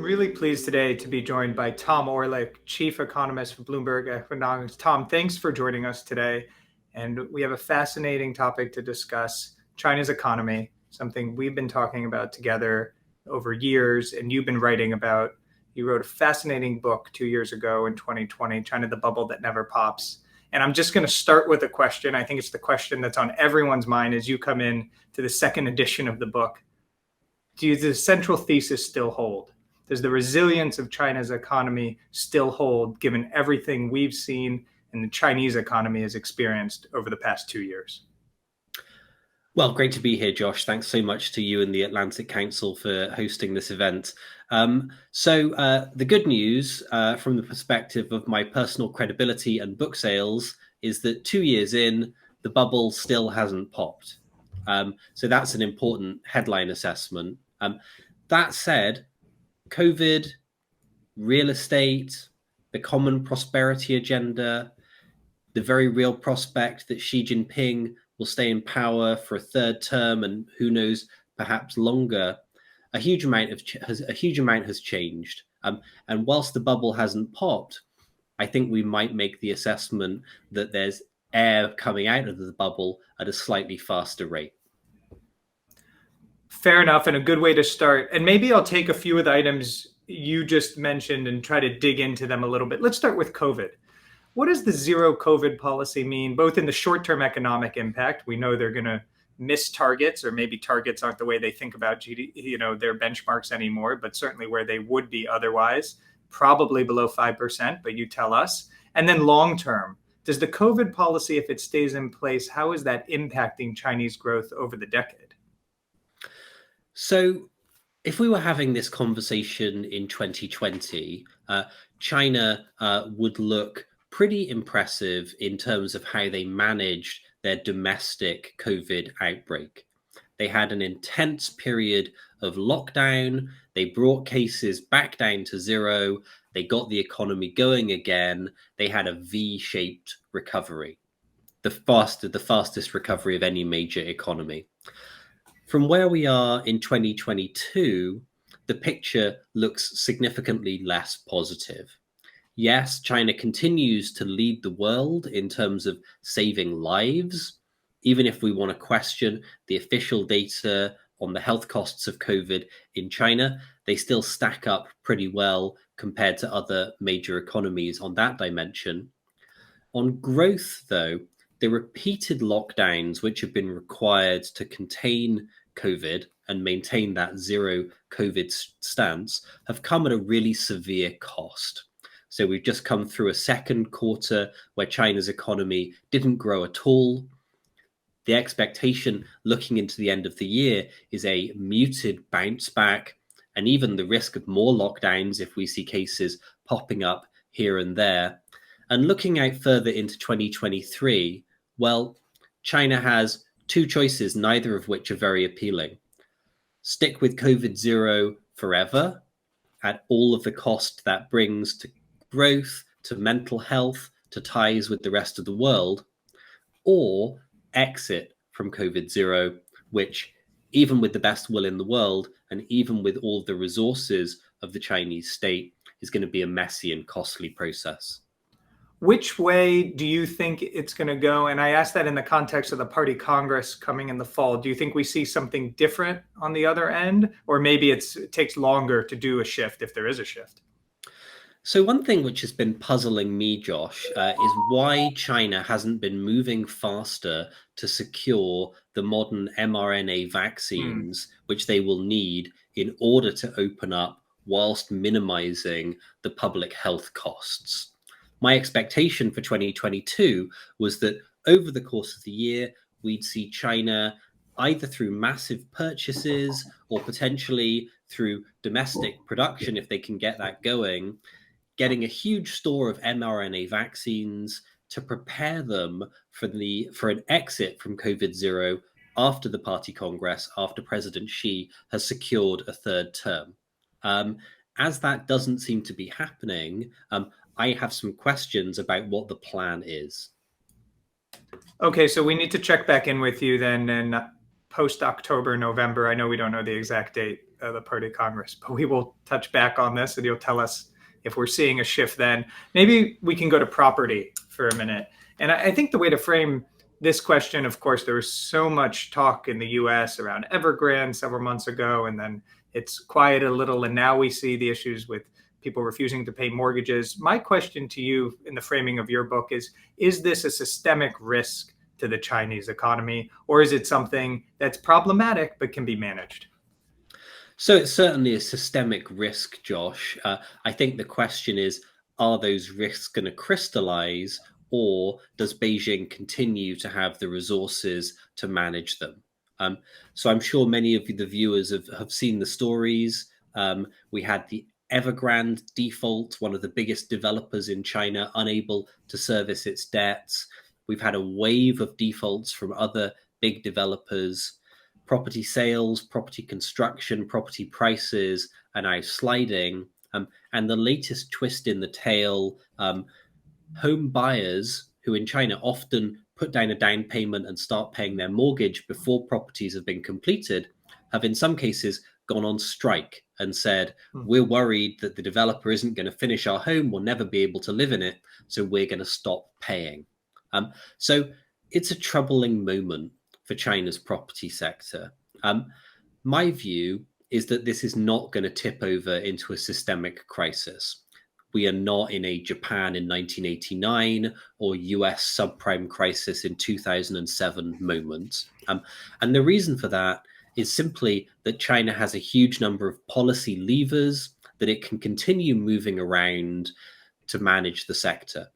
I'm really pleased today to be joined by Tom Orlik, Chief Economist for Bloomberg Economics. Tom, thanks for joining us today. And we have a fascinating topic to discuss, China's economy, something we've been talking about together over years, and you've been writing about. You wrote a fascinating book 2 years ago in 2020, China, the Bubble That Never Pops. And I'm just going to start with a question. I think it's the question that's on everyone's mind as you come in to the second edition of the book. Does the central thesis still hold? Does the resilience of China's economy still hold, given everything we've seen and the Chinese economy has experienced over the past 2 years? Well, great to be here, Josh. Thanks so much to you and the Atlantic Council for hosting this event. The good news from the perspective of my personal credibility and book sales is that 2 years in, the bubble still hasn't popped. So that's an important headline assessment. That said, COVID, real estate, the common prosperity agenda, the very real prospect that Xi Jinping will stay in power for a third term and who knows, perhaps longer, a huge amount has changed. And whilst the bubble hasn't popped, I think we might make the assessment that there's air coming out of the bubble at a slightly faster rate. Fair enough, and a good way to start. And maybe I'll take a few of the items you just mentioned and try to dig into them a little bit. Let's start with COVID. What does the zero COVID policy mean, both in the short-term economic impact? We know they're going to miss targets, or maybe targets aren't the way they think about their benchmarks anymore, but certainly where they would be otherwise, probably below 5%, but you tell us. And then long-term, does the COVID policy, if it stays in place, how is that impacting Chinese growth over the decade? So if we were having this conversation in 2020, China would look pretty impressive in terms of how they managed their domestic COVID outbreak. They had an intense period of lockdown. They brought cases back down to zero. They got the economy going again. They had a V-shaped recovery, the fastest recovery of any major economy. From where we are in 2022, the picture looks significantly less positive. Yes, China continues to lead the world in terms of saving lives. Even if we want to question the official data on the health costs of COVID in China, they still stack up pretty well compared to other major economies on that dimension. On growth, though, the repeated lockdowns which have been required to contain COVID and maintain that zero COVID stance have come at a really severe cost. So we've just come through a second quarter where China's economy didn't grow at all. The expectation looking into the end of the year is a muted bounce back, and even the risk of more lockdowns if we see cases popping up here and there. And looking out further into 2023, well, China has two choices, neither of which are very appealing. Stick with COVID zero forever at all of the cost that brings to growth, to mental health, to ties with the rest of the world, or exit from COVID zero, which even with the best will in the world and even with all the resources of the Chinese state is going to be a messy and costly process. Which way do you think it's going to go? And I ask that in the context of the Party Congress coming in the fall. Do you think we see something different on the other end? Or maybe it takes longer to do a shift if there is a shift? So one thing which has been puzzling me, Josh, is why China hasn't been moving faster to secure the modern mRNA vaccines, which they will need in order to open up whilst minimizing the public health costs. My expectation for 2022 was that over the course of the year, we'd see China either through massive purchases or potentially through domestic production, if they can get that going, getting a huge store of mRNA vaccines to prepare them for an exit from COVID zero after the Party Congress, after President Xi has secured a third term. As that doesn't seem to be happening, I have some questions about what the plan is. Okay, so we need to check back in with you then in post-October, November. I know we don't know the exact date the Party of Congress. But we will touch back on this, and you'll tell us if we're seeing a shift then. Maybe we can go to property for a minute. And I think the way to frame this question, of course, there was so much talk in the US around Evergrande several months ago, and then it's quieted a little, and now we see the issues with people refusing to pay mortgages. My question to you in the framing of your book is this a systemic risk to the Chinese economy, or is it something that's problematic but can be managed? So it's certainly a systemic risk, Josh. I think the question is, are those risks going to crystallize, or does Beijing continue to have the resources to manage them? So I'm sure many of the viewers have seen the stories. We had the Evergrande default, one of the biggest developers in China, unable to service its debts. We've had a wave of defaults from other big developers. Property sales, property construction, property prices are now sliding. And the latest twist in the tail, home buyers who in China often put down a down payment and start paying their mortgage before properties have been completed, have in some cases gone on strike and said, we're worried that the developer isn't going to finish our home, we'll never be able to live in it, so we're going to stop paying. So it's a troubling moment for China's property sector. My view is that this is not going to tip over into a systemic crisis. We are not in a Japan in 1989 or US subprime crisis in 2007 moment. And the reason for that is simply that China has a huge number of policy levers that it can continue moving around to manage the sector.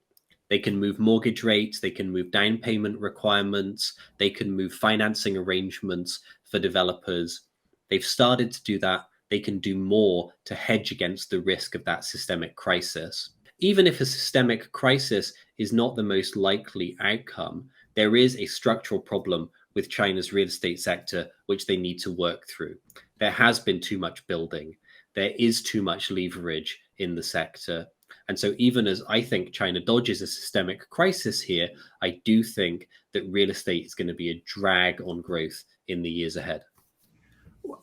They can move mortgage rates, they can move down payment requirements, they can move financing arrangements for developers. They've started to do that. They can do more to hedge against the risk of that systemic crisis. Even if a systemic crisis is not the most likely outcome, there is a structural problem with China's real estate sector, which they need to work through. There has been too much building. There is too much leverage in the sector. And so even as I think China dodges a systemic crisis here, I do think that real estate is going to be a drag on growth in the years ahead.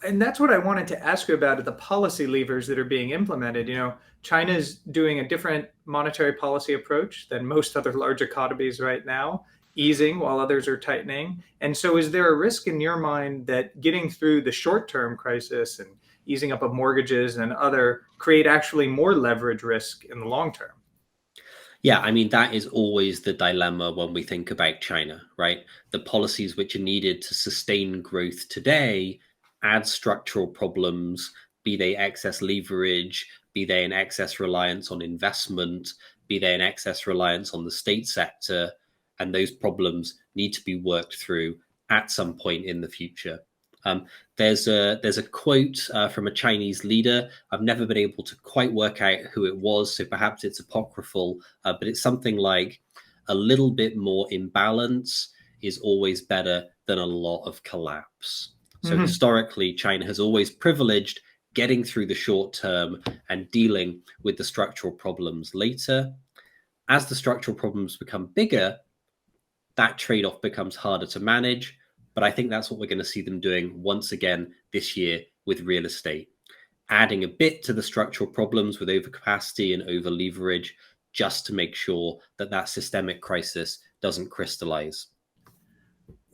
And that's what I wanted to ask you about, the policy levers that are being implemented. China's doing a different monetary policy approach than most other large economies right now, easing while others are tightening. And so is there a risk in your mind that getting through the short-term crisis and easing up of mortgages and other create actually more leverage risk in the long term? Yeah, I mean, that is always the dilemma when we think about China, right? The policies which are needed to sustain growth today add structural problems, be they excess leverage, be they an excess reliance on investment, be they an excess reliance on the state sector, and those problems need to be worked through at some point in the future. There's a quote from a Chinese leader. I've never been able to quite work out who it was, so perhaps it's apocryphal, but it's something like, a little bit more imbalance is always better than a lot of collapse. So historically, China has always privileged getting through the short term and dealing with the structural problems later. As the structural problems become bigger, that trade-off becomes harder to manage. But I think that's what we're going to see them doing once again this year with real estate, adding a bit to the structural problems with overcapacity and over leverage, just to make sure that that systemic crisis doesn't crystallize.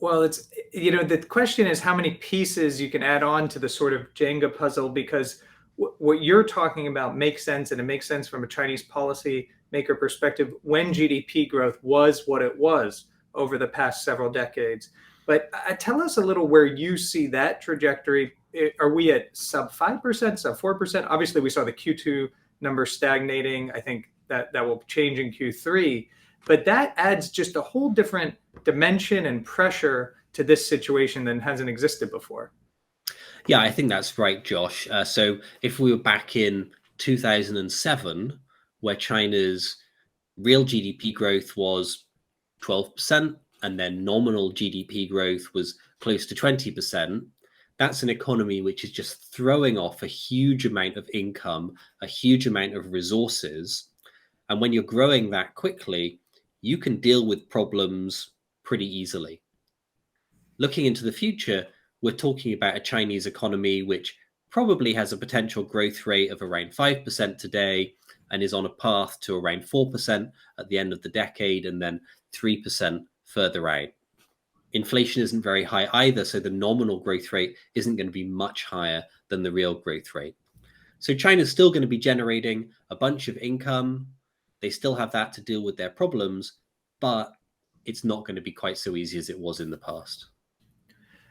Well, the question is how many pieces you can add on to the sort of Jenga puzzle, because what you're talking about makes sense, and it makes sense from a Chinese policy maker perspective when GDP growth was what it was over the past several decades. But tell us a little where you see that trajectory. Are we at sub 5%, sub 4%? Obviously, we saw the Q2 number stagnating. I think that will change in Q3. But that adds just a whole different dimension and pressure to this situation than hasn't existed before. Yeah, I think that's right, Josh. So if we were back in 2007, where China's real GDP growth was 12%, and then nominal GDP growth was close to 20%, that's an economy which is just throwing off a huge amount of income, a huge amount of resources. And when you're growing that quickly, you can deal with problems pretty easily. Looking into the future, we're talking about a Chinese economy which probably has a potential growth rate of around 5% today and is on a path to around 4% at the end of the decade and then 3% further out. Inflation isn't very high either, so the nominal growth rate isn't going to be much higher than the real growth rate. So China's still going to be generating a bunch of income. They still have that to deal with their problems, but it's not going to be quite so easy as it was in the past.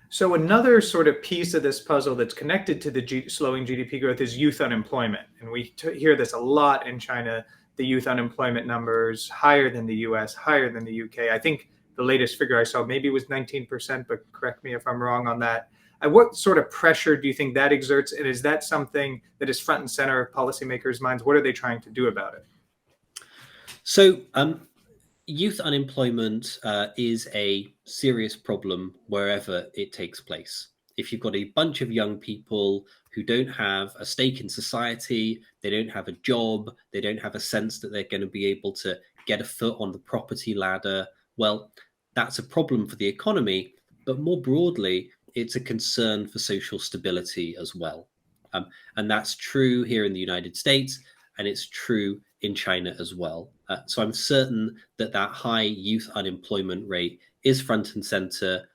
So another sort of piece of this puzzle that's connected to the slowing GDP growth is youth unemployment. And we hear this a lot in China, the youth unemployment numbers higher than the US, higher than the UK. I think the latest figure I saw maybe was 19%, but correct me if I'm wrong on that. What sort of pressure do you think that exerts? And is that something that is front and center of policymakers' minds? What are they trying to do about it? So youth unemployment is a serious problem wherever it takes place. If you've got a bunch of young people who don't have a stake in society, they don't have a job, they don't have a sense that they're going to be able to get a foot on the property ladder, well, that's a problem for the economy, but more broadly, it's a concern for social stability as well. And that's true here in the United States, and it's true in China as well. So I'm certain that that high youth unemployment rate is front and center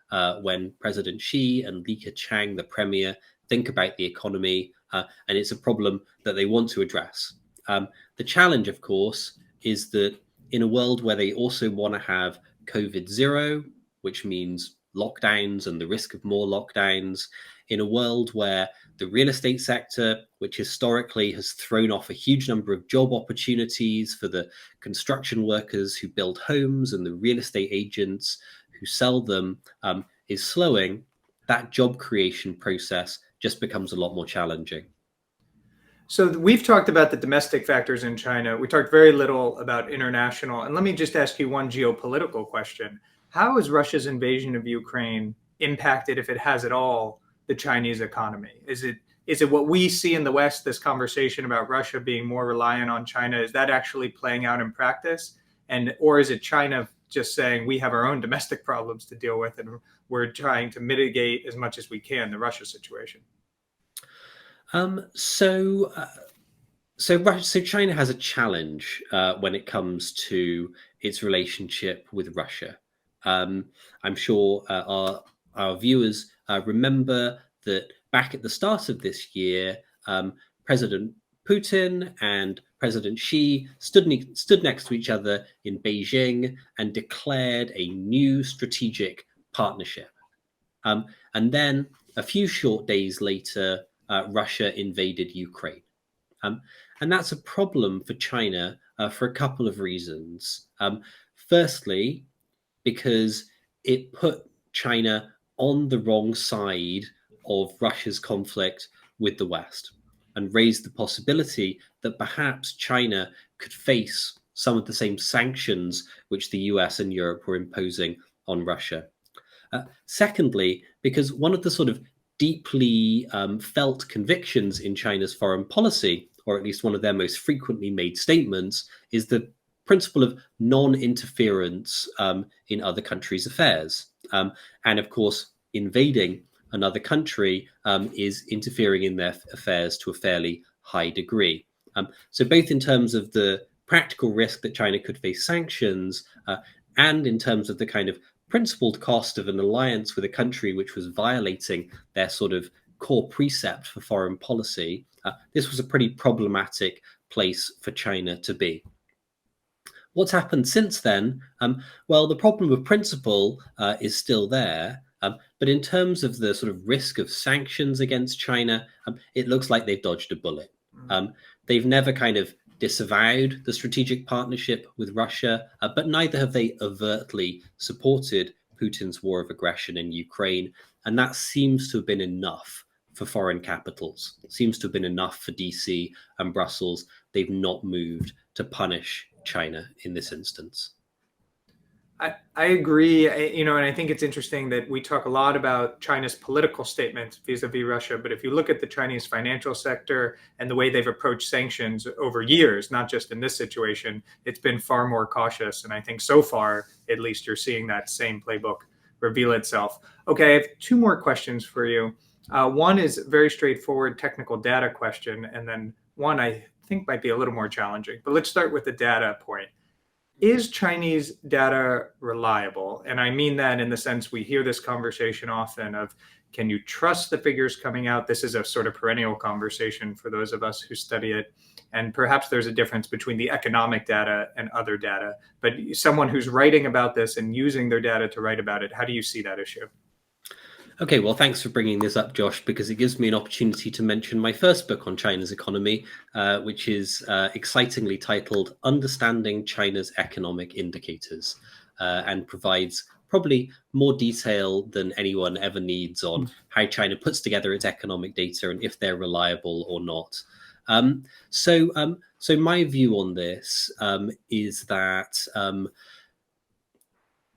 when President Xi and Li Keqiang, the premier, think about the economy, and it's a problem that they want to address. The challenge, of course, is that in a world where they also want to have COVID zero, which means lockdowns and the risk of more lockdowns, in a world where the real estate sector, which historically has thrown off a huge number of job opportunities for the construction workers who build homes and the real estate agents who sell them, is slowing, that job creation process just becomes a lot more challenging. So we've talked about the domestic factors in China. We talked very little about international. And let me just ask you one geopolitical question. How has Russia's invasion of Ukraine impacted, if it has at all, the Chinese economy? Is it what we see in the West, this conversation about Russia being more reliant on China? Is that actually playing out in practice? Or is it China just saying we have our own domestic problems to deal with and we're trying to mitigate as much as we can the Russia situation? So China has a challenge when it comes to its relationship with Russia. I'm sure our viewers remember that back at the start of this year, President Putin and President Xi stood next to each other in Beijing and declared a new strategic partnership. And then a few short days later, Russia invaded Ukraine. And that's a problem for China for a couple of reasons. Firstly, because it put China on the wrong side of Russia's conflict with the West and raised the possibility that perhaps China could face some of the same sanctions which the US and Europe were imposing on Russia. Secondly, because one of the sort of deeply felt convictions in China's foreign policy, or at least one of their most frequently made statements, is the principle of non-interference in other countries' affairs. And of course, invading another country is interfering in their affairs to a fairly high degree. So both in terms of the practical risk that China could face sanctions and in terms of the kind of principled cost of an alliance with a country which was violating their sort of core precept for foreign policy, this was a pretty problematic place for China to be. What's happened since then? Well, the problem of principle is still there, but in terms of the sort of risk of sanctions against China, it looks like they've dodged a bullet. They've never kind of disavowed the strategic partnership with Russia, but neither have they overtly supported Putin's war of aggression in Ukraine. And that seems to have been enough for foreign capitals, seems to have been enough for DC and Brussels. They've not moved to punish China in this instance. I agree, and I think it's interesting that we talk a lot about China's political statements vis-a-vis Russia, but if you look at the Chinese financial sector and the way they've approached sanctions over years, not just in this situation, it's been far more cautious. And I think so far, at least, you're seeing that same playbook reveal itself. Okay, I have two more questions for you. One is a very straightforward technical data question, and then one I think might be a little more challenging. But let's start with the data point. Is Chinese data reliable? And I mean that in the sense we hear this conversation often of, can you trust the figures coming out? This is a sort of perennial conversation for those of us who study it. And perhaps there's a difference between the economic data and other data. But someone who's writing about this and using their data to write about it, how do you see that issue? Okay, well, thanks for bringing this up, Josh, because it gives me an opportunity to mention my first book on China's economy, which is excitingly titled Understanding China's Economic Indicators, and provides probably more detail than anyone ever needs on how China puts together its economic data and if they're reliable or not. So my view on this is that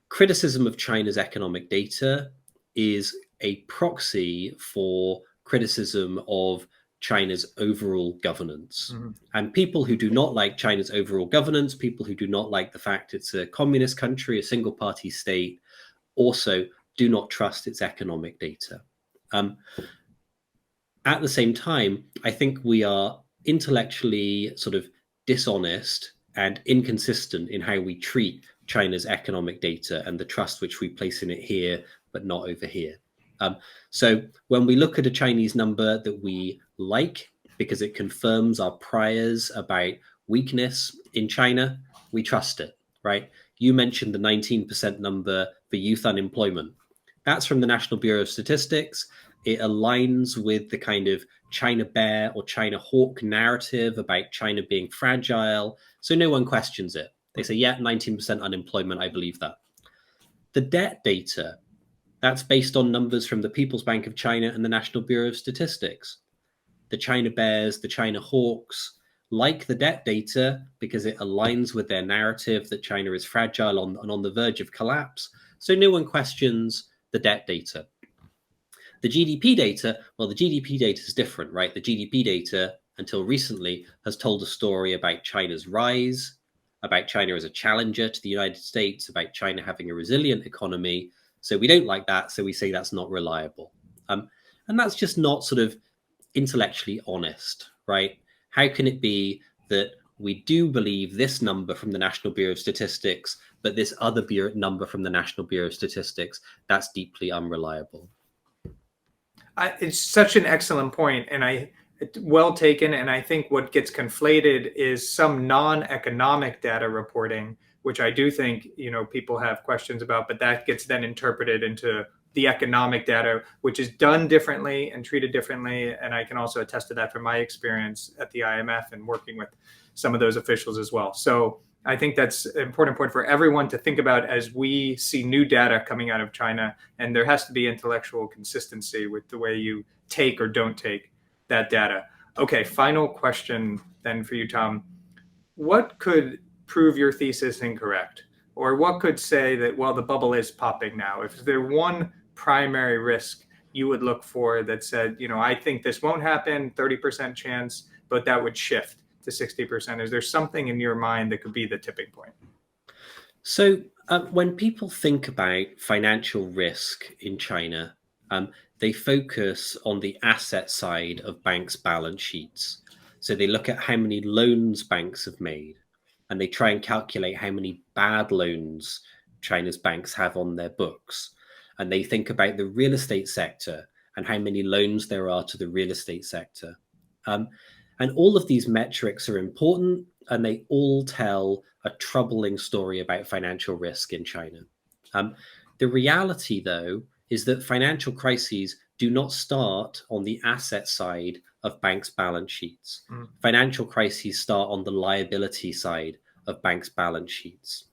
criticism of China's economic data is a proxy for criticism of China's overall governance. And people who do not like China's overall governance, people who do not like the fact it's a communist country, a single party state, also do not trust its economic data. At the same time, I think we are intellectually sort of dishonest and inconsistent in how we treat China's economic data and the trust which we place in it here, but not over here. So when we look at a Chinese number that we like because it confirms our priors about weakness in China, we trust it, right? You mentioned the 19% number for youth unemployment. That's from the National Bureau of Statistics. It aligns with the kind of China bear or China hawk narrative about China being fragile. So no one questions it. They say, yeah, 19% unemployment, I believe that. The debt data, that's based on numbers from the People's Bank of China and the National Bureau of Statistics. The China bears, the China hawks like the debt data because it aligns with their narrative that China is fragile and on the verge of collapse. So no one questions the debt data. The GDP data, well, the GDP data is different, right? The GDP data, until recently, has told a story about China's rise, about China as a challenger to the United States, about China having a resilient economy. So we don't like that, so we say that's not reliable. And that's just not sort of intellectually honest, right? How can it be that we do believe this number from the National Bureau of Statistics, but this other number from the National Bureau of Statistics, that's deeply unreliable? It's such an excellent point, and well taken. And I think what gets conflated is some non-economic data reporting, which I do think people have questions about, but that gets then interpreted into the economic data, which is done differently and treated differently. And I can also attest to that from my experience at the IMF and working with some of those officials as well. So I think that's an important point for everyone to think about as we see new data coming out of China. And there has to be intellectual consistency with the way you take or don't take that data. Okay, final question then for you, Tom. What could prove your thesis incorrect? Or what could say that, well, the bubble is popping now? If there's one primary risk you would look for that said, I think this won't happen, 30% chance, but that would shift to 60%. Is there something in your mind that could be the tipping point? So when people think about financial risk in China, they focus on the asset side of banks' balance sheets. So they look at how many loans banks have made, and they try and calculate how many bad loans China's banks have on their books. And they think about the real estate sector and how many loans there are to the real estate sector. And all of these metrics are important, and they all tell a troubling story about financial risk in China. The reality, though, is that financial crises do not start on the asset side of banks' balance sheets. Financial crises start on the liability side of banks' balance sheets.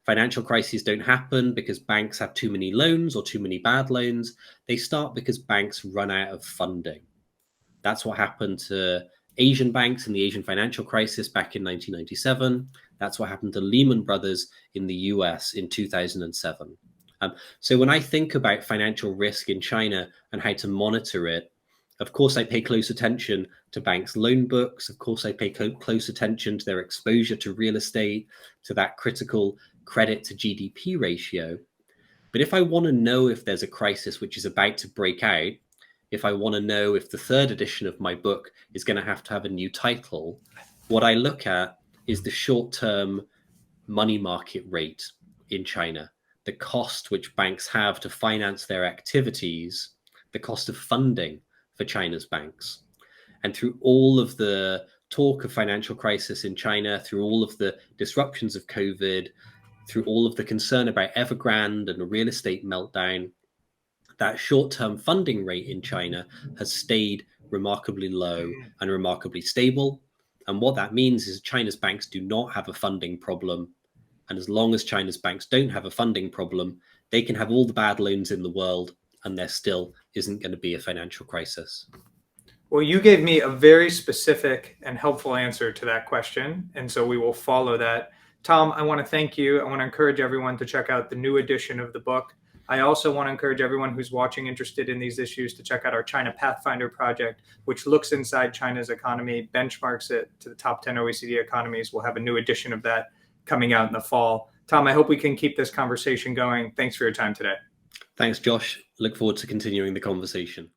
Financial crises don't happen because banks have too many loans or too many bad loans. They start because banks run out of funding. That's what happened to Asian banks in the Asian financial crisis back in 1997. That's what happened to Lehman Brothers in the US in 2007. So when I think about financial risk in China and how to monitor it, of course, I pay close attention to banks' loan books. Of course, I pay close attention to their exposure to real estate, to that critical credit to GDP ratio. But if I want to know if there's a crisis which is about to break out, if I want to know if the third edition of my book is going to have a new title, what I look at is the short-term money market rate in China, the cost which banks have to finance their activities, the cost of funding for China's banks. And through all of the talk of financial crisis in China, through all of the disruptions of COVID, through all of the concern about Evergrande and a real estate meltdown, that short-term funding rate in China has stayed remarkably low and remarkably stable. And what that means is China's banks do not have a funding problem. And as long as China's banks don't have a funding problem, they can have all the bad loans in the world, and there still isn't going to be a financial crisis. Well, you gave me a very specific and helpful answer to that question, and so we will follow that. Tom, I want to thank you. I want to encourage everyone to check out the new edition of the book. I also want to encourage everyone who's watching interested in these issues to check out our China Pathfinder project, which looks inside China's economy, benchmarks it to the top 10 OECD economies. We'll have a new edition of that coming out in the fall. Tom, I hope we can keep this conversation going. Thanks for your time today. Thanks, Josh. Look forward to continuing the conversation.